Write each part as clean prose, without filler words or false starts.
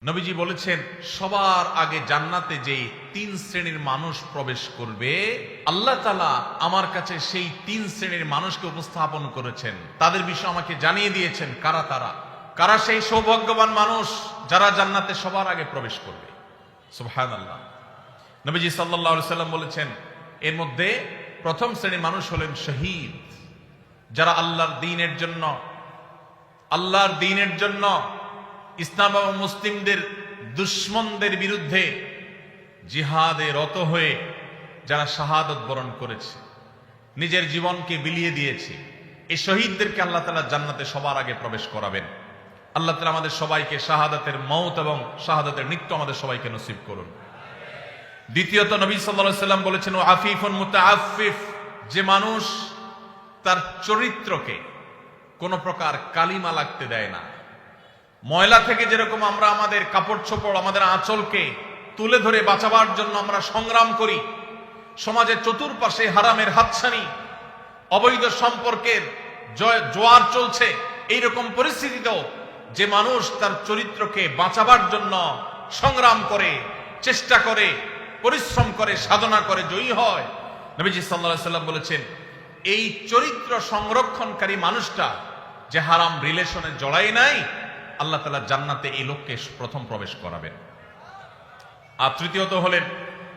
নবীজি বলেছেন সবার আগে জান্নাতে যে তিন শ্রেণীর মানুষ প্রবেশ করবে আল্লাহ তাআলা আমার কাছে সেই তিন শ্রেণীর মানুষকে উপস্থাপন করেছেন, তাদের বিষয় আমাকে জানিয়ে দিয়েছেন। কারা সেই সৌভাগ্যবান মানুষ যারা জান্নাতে সবার আগে প্রবেশ করবে। সুবহানাল্লাহ। নবীজি সাল্লাল্লাহু আলাইহি সাল্লাম বলেছেন এর মধ্যে প্রথম শ্রেণীর মানুষ হলেন শহীদ, যারা আল্লাহর দ্বীনের জন্য ইসলাম এবং মুসলিমদের দুশমনদের বিরুদ্ধে জিহাদে রত হয়ে যারা শাহাদত বরণ করেছে, নিজের জীবনকে বিলিয়ে দিয়েছে, এই শহীদদেরকে আল্লাহ তাআলা জান্নাতে সবার আগে প্রবেশ করাবেন। আল্লাহ তাআলা আমাদের সবাইকে শাহাদাতের মওত এবং শাহাদাতের মৃত্যু আমাদের সবাইকে নসিব করুন। দ্বিতীয়ত নবী সাল্লাল্লাহু আলাইহি সাল্লাম বলেছেন ও আফিফুন মুতাআফফিফ, যে মানুষ তার চরিত্রকে কোন প্রকার কালিমা লাগতে দেয় না। ময়লা থেকে যেরকম আমরা আমাদের কাপড় চোপড়, আমাদের আঁচলকে তুলে ধরে বাঁচাবার জন্য আমরা সংগ্রাম করি, সমাজের চতুর্পাশে হারামের হাতছানি, অবৈধ সম্পর্কের জোয়ার চলছে, এইরকম পরিস্থিতিতেও যে মানুষ তার চরিত্রকে বাঁচাবার জন্য সংগ্রাম করে, চেষ্টা করে, পরিশ্রম করে, সাধনা করে, জয়ী হয়, নবীজি সাল্লাল্লাহু আলাইহি সাল্লাম বলেছেন এই চরিত্র সংরক্ষণকারী মানুষটা যে হারাম রিলেশনে জড়ায় নাই, আল্লাহ তাআলা জান্নাতে এই লোককে প্রথম প্রবেশ করাবেন। আর তৃতীয়ত হলেন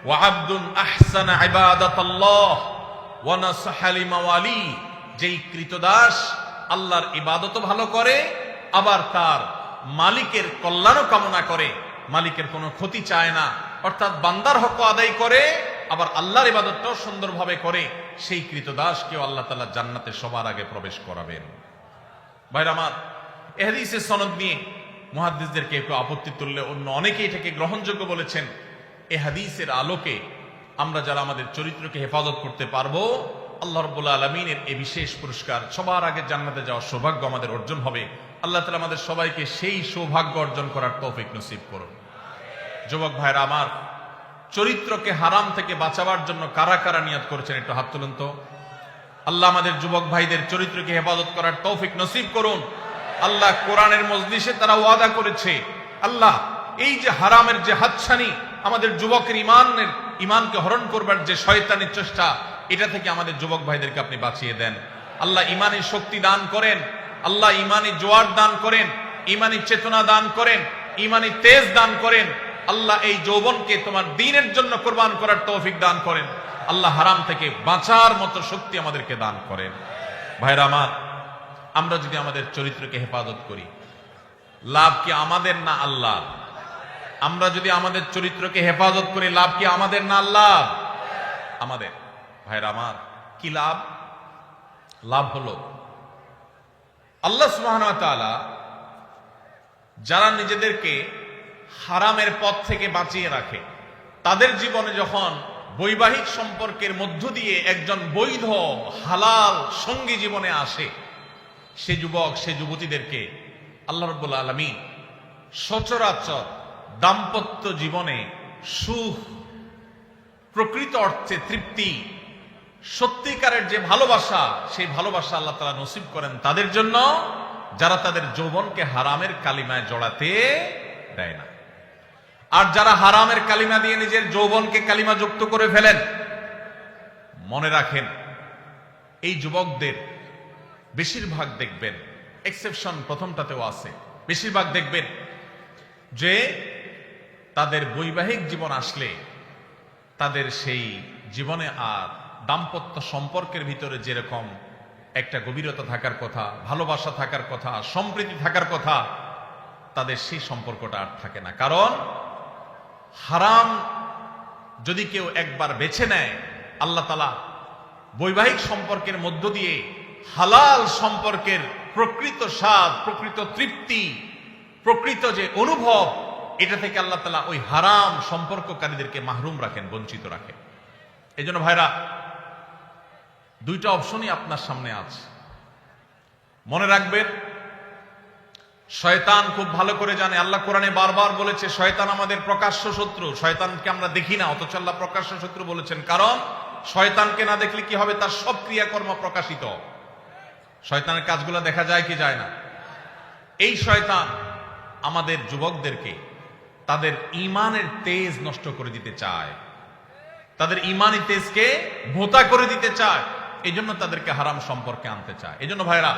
ওয়া আবদুন আহসানা ইবাদাতাল্লাহ ওয়া নাসাহা লিমাওয়ালি, যেই কৃতদাস আল্লাহর ইবাদতও ভালো করে, আবার তার মালিকের কল্যাণও কামনা করে, মালিকের কোনো ক্ষতি চায় না, অর্থাৎ বান্দার হক আদায় করে, আবার আল্লাহর ইবাদতটাও সুন্দরভাবে করে, সেই কৃতদাসকেও আল্লাহ তাআলা জান্নাতে সবার আগে প্রবেশ করাবেন। ভাইরা আমার, এই হাদিসের সনদ নিয়ে মুহাদ্দিসদেরকে একটু আপত্তি তুললে অন্য অনেকেই এটাকে গ্রহণযোগ্য বলেছেন। এই হাদিসের আলোকে আমরা যারা আমাদের চরিত্রকে হেফাজত করতে পারবো, আল্লাহ রাব্বুল আলামিনের এই বিশেষ পুরস্কার, সবার আগে জান্নাতে যাওয়ার সৌভাগ্য আমাদের অর্জন হবে। আল্লাহ তাআলা আমাদের সবাইকে সেই সৌভাগ্য অর্জন করার তৌফিক নসিব করুন। যুবক ভাইরা আমার, চরিত্রকে হারাম থেকে বাঁচাবার জন্য কারা কারা নিয়ত করেছেন একটু হাত তুলুন তো। আল্লাহ আমাদের যুবক ভাইদের চরিত্রকে হেফাজত করার তৌফিক নসিব করুন। আল্লাহ কোরআনের মজলিসে তারা ওয়াদা করেছে, আল্লাহ এই যে হারামের যে হাতছানি, আমাদের যুবকের ইমানকে হরণ করবার যে শয়তানের চেষ্টা, এটা থেকে আমাদের যুবক ভাইদেরকে আপনি বাঁচিয়ে দেন। আল্লাহ ইমানি শক্তি দান করেন, আল্লাহ ইমানি জোয়ার দান করেন, ইমানি চেতনা দান করেন, ইমানি তেজ দান করেন। আল্লাহ এই যৌবনকে তোমার দ্বীনের জন্য কোরবান করার তৌফিক দান করেন। আল্লাহ হারাম থেকে বাঁচার মতো শক্তি আমাদেরকে দান করেন। ভাইরা আমার, আমরা যদি আমাদের চরিত্রকে হেফাজত করি, লাভ কি আমাদের না আল্লাহ? আমরা যদি আমাদের চরিত্রকে হেফাজত করি, লাভ কি আমাদের না আল্লাহ? আমাদের। ভাইরা আমার, কি লাভ? লাভ হলো আল্লাহ সুবহানাহু ওয়া তাআলা যারা নিজেদেরকে হারামের পথ থেকে বাঁচিয়ে রাখে, তাদের জীবনে যখন বৈবাহিক সম্পর্কের মধ্য দিয়ে একজন বৈধ হালাল সঙ্গী জীবনে আসে, সে যুবক, সে যুবতীদেরকে আল্লাহ রাব্বুল আলামিন সচরাচর দাম্পত্য জীবনে সুখ, প্রকৃত অর্থে তৃপ্তি, সত্যিকারের যে ভালোবাসা, সেই ভালোবাসা আল্লাহ তাআলা নসিব করেন তাদের জন্য যারা তাদের যৌবনকে হারামের কালিমায় জড়াতে দেয় না। আর যারা হারামের কালিমা দিয়ে নিজের যৌবনকে কালিমা যুক্ত করে ফেলেন, মনে রাখেন এই যুবকদের বেশিরভাগ দেখবেন, এক্সেপশন প্রথমটাতেও আছে, বেশিরভাগ দেখবেন যে তাদের বৈবাহিক জীবন আসলে তাদের সেই জীবনে আর দাম্পত্য সম্পর্কের ভিতরে যেরকম একটা গভীরতা থাকার কথা, ভালোবাসা থাকার কথা, সম্প্রীতি থাকার কথা, তাদের সেই সম্পর্কটা আর থাকে না। কারণ হারাম যদি কেউ একবার বেছে নেয়, আল্লাহ তাআলা বৈবাহিক সম্পর্কের মধ্য দিয়ে হালাল সম্পর্কের প্রকৃত স্বাদ, প্রকৃত তৃপ্তি, প্রকৃত যে অনুভব, এটা থেকে আল্লাহ তাআলা ওই হারাম সম্পর্ককারীদেরকে মাহরুম রাখেন, বঞ্চিত রাখেন। এই জন্য ভাইরা, দুইটা অপশনই আপনার সামনে আছে। মনে রাখবেন, শয়তান খুব ভালো করে জানে, আল্লাহ কোরআনে বারবার বলেছে শয়তান আমাদের প্রকাশ্য শত্রু। শয়তানকে আমরা দেখি না, অথচ আল্লাহ প্রকাশ্য শত্রু বলেছেন। কারণ শয়তানকে না দেখলে কি হবে? তার সব ক্রিয়াকর্ম প্রকাশিত। শয়তানের কাজগুলো দেখা যায় কি যায় না? এই শয়তান আমাদের যুবকদেরকে তাদের ঈমানের তেজ নষ্ট করে দিতে চায়, তাদের ঈমানি তেজকে ভোঁতা করে দিতে চায়, এই জন্য তাদেরকে হারাম সম্পর্কে আনতে চায়। এই জন্য ভাইরা,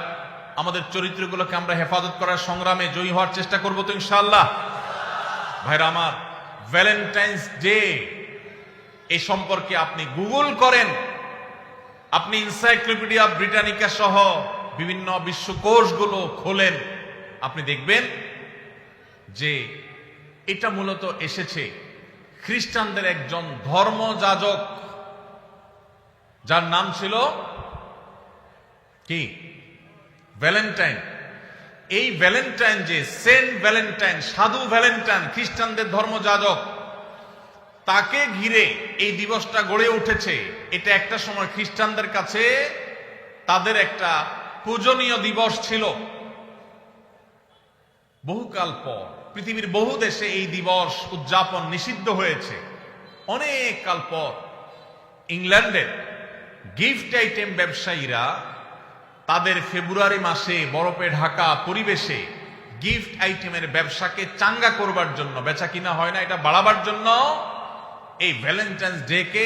আমাদের চরিত্রগুলোকে আমরা হেফাজত করার সংগ্রামে জয়ী হওয়ার চেষ্টা করবো তো ইনশাআল্লাহ। ভাইরা আমার, ভ্যালেন্টাইন্স ডে এই সম্পর্কে আপনি গুগল করেন, আপনি এনসাইক্লোপিডিয়া ব্রিটানিকা সহ বিভিন্ন বিশ্বকোষগুলো খোলেন, আপনি দেখবেন যে এটা মূলত এসেছে খ্রিস্টানদের একজন ধর্মযাজক, যার নাম ছিল কি? ভ্যালেন্টাইন। এই ভ্যালেন্টাইন, যে সেন্ট ভ্যালেন্টাইন, সাধু ভ্যালেন্টাইন, খ্রিস্টানদের ধর্মযাজক, তাকে ঘিরে এই দিবসটা গড়ে উঠেছে। এটা একটা সময় খ্রিস্টানদের কাছে তাদের একটা পূজনীয় দিবস ছিল। বহুকাল পর পৃথিবীর বহু দেশে এই দিবস উদযাপন নিষিদ্ধ হয়েছে। অনেক কাল পর ইংল্যান্ডের গিফট আইটেম ব্যবসায়ীরা তাদের ফেব্রুয়ারি মাসে বরফে ঢাকা পরিবেশে গিফট আইটেমের ব্যবসাকে চাঙ্গা করবার জন্য, বেচা কিনা হয় না এটা বাড়াবার জন্য, এই ভ্যালেন্টাইন্স ডে কে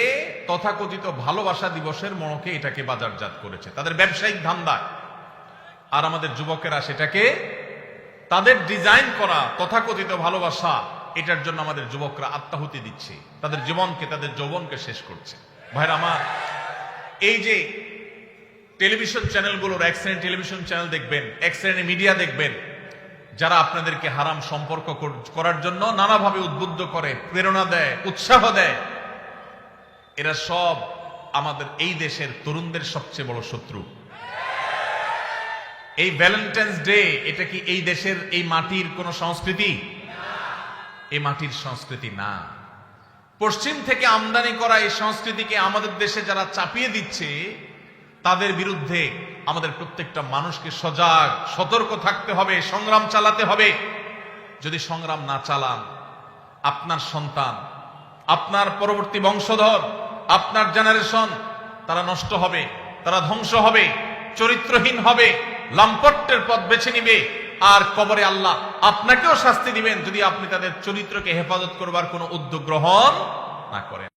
তথাকথিত ভালোবাসা দিবসের মনোকে এটাকে বাজারজাত করেছে তাদের ব্যবসায়িক ধান্দায়। আর আমাদের যুবকেরা সেটাকে তাদের ডিজাইন করা তথাকথিত ভালোবাসা, এটার জন্য আমাদের যুবকরা আত্মাহুতি দিচ্ছে, তাদের জীবনকে, তাদের যৌবনকে শেষ করছে। ভাইরা আমার, এই যে টেলিভিশন চ্যানেলগুলোর, এক শ্রেণীর টেলিভিশন চ্যানেল দেখবেন, এক শ্রেণীর মিডিয়া দেখবেন, যারা আপনাদেরকে হারাম সম্পর্ক করার জন্য নানাভাবে উদ্বুদ্ধ করে, প্রেরণা দেয়, উৎসাহ দেয়, এরা সব আমাদের এই দেশের তরুণদের সবচেয়ে বড় শত্রু। এই ভ্যালেন্টাইন্স ডে, এটা কি এই দেশের, এই মাটির কোন সংস্কৃতি? এই মাটির সংস্কৃতি না। পশ্চিম থেকে আমদানি করা এই সংস্কৃতিকে আমাদের দেশে যারা চাপিয়ে দিচ্ছে, তাদের বিরুদ্ধে আমাদের প্রত্যেকটা মানুষকে সজাগ, সতর্ক থাকতে হবে, সংগ্রাম চালাতে হবে। যদি সংগ্রাম না চালান, আপনার সন্তান, আপনার পরবর্তী বংশধর, আপনার জেনারেশন, তারা নষ্ট হবে, তারা ধ্বংস হবে, চরিত্রহীন হবে, লাম্পট্যের পথ বেছে নিবে। আর কবরে আল্লাহ আপনাকেও শাস্তি দিবেন যদি আপনি তাদের চরিত্রকে হেফাজত করবার কোনো উদ্যোগ গ্রহণ না করেন।